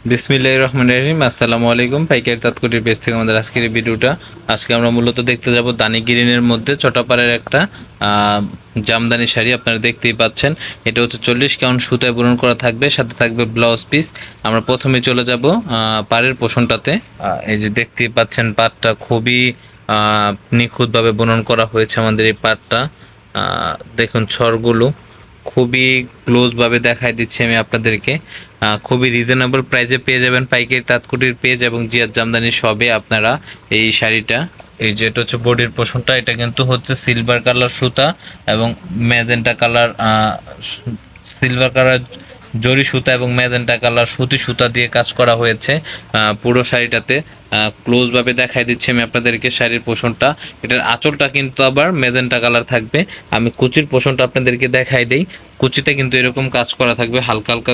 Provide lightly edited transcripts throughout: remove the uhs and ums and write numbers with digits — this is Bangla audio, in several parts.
বিসমিল্লাহির রহমানির রহিম। আসসালামু আলাইকুম। পাইকারি তাঁতকুটির পেজ থেকে আমাদের আজকের এই ভিডিওটা। আজকে আমরা মূলত দেখতে যাব দানি গ্রিনের মধ্যে চটাপাড়ের একটা জামদানি শাড়ি। আপনারা দেখতেই পাচ্ছেন, এটা হচ্ছে 40 কাউন্ট সুতায় বুনন করা থাকবে, সাথে থাকবে ব্লাউজ পিস। আমরা প্রথমে চলে যাব পাড়ের পোষণটাতে। এই যে দেখতেই পাচ্ছেন, পাটটা খুবই নিখুঁতভাবে বুনন করা হয়েছে আমাদের এই পাটটা। দেখুন ছড়গুলো খুবই ক্লোজভাবে দেখাই দিচ্ছি আমি আপনাদেরকে। খুবই রিজনেবল প্রাইসে পেয়ে যাবেন পাইকারি তাঁতকুটির পেজ এবং জিয়াদ জামদানি সবে আপনারা এই শাড়িটা। এই যে এটা হচ্ছে বডির পোষণটা, এটা কিন্তু হচ্ছে সিলভার কালার সুতা এবং ম্যাজেন্টা কালার, সিলভার কালার জরি সুতা এবং ম্যাজেন্টা কালার সুতি সুতা দিয়ে কাজ করা হয়েছে পুরো শাড়িটাতে। ক্লোজভাবে দেখাই দিচ্ছি আমি আপনাদেরকে শাড়ির পোষণটা। এটার আঁচলটা কিন্তু আবার ম্যাজেন্টা কালার থাকবে। আমি কুচির পোষণটা আপনাদেরকে দেখাই দেই। কুচিতে কিন্তু এরকম কাজ করা থাকবে, হালকা হালকা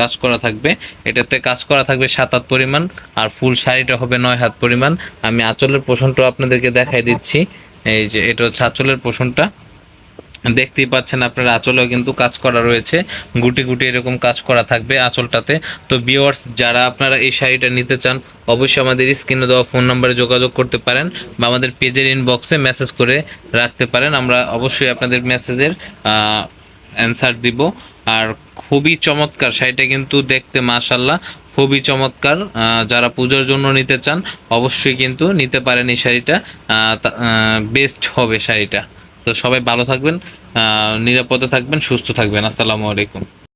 কাজ করা থাকবে। এটাতে কাজ করা থাকবে 7 হাত পরিমাণ, আর ফুল শাড়িটা হবে 9 হাত পরিমাণ। আমি আঁচলের পোষণটা আপনাদেরকে দেখাই দিচ্ছি। এই যে এটা হচ্ছে আঁচলের পোষণটা, দেখতেই পাচ্ছেন আপনার। আঁচলেও কিন্তু কাজ করা রয়েছে, গুটি গুটি এরকম কাজ করা থাকবে আঁচলটাতে। তো ভিউয়ার্স, যারা আপনারা এই শাড়িটা নিতে চান, অবশ্যই আমাদের স্ক্রিনে দেওয়া ফোন নাম্বারে যোগাযোগ করতে পারেন বা আমাদের পেজের ইনবক্সে মেসেজ করে রাখতে পারেন। আমরা অবশ্যই আপনাদের মেসেজের অ্যান্সার দিব। আর খুবই চমৎকার শাড়িটা, কিন্তু দেখতে মাশাল্লাহ খুবই চমৎকার। যারা পূজার জন্য নিতে চান অবশ্যই কিন্তু নিতে পারেন এই শাড়িটা। বেস্ট হবে শাড়িটা। তো সবাই ভালো থাকবেন, নিরাপদে থাকবেন, সুস্থ থাকবেন। আসসালামু আলাইকুম।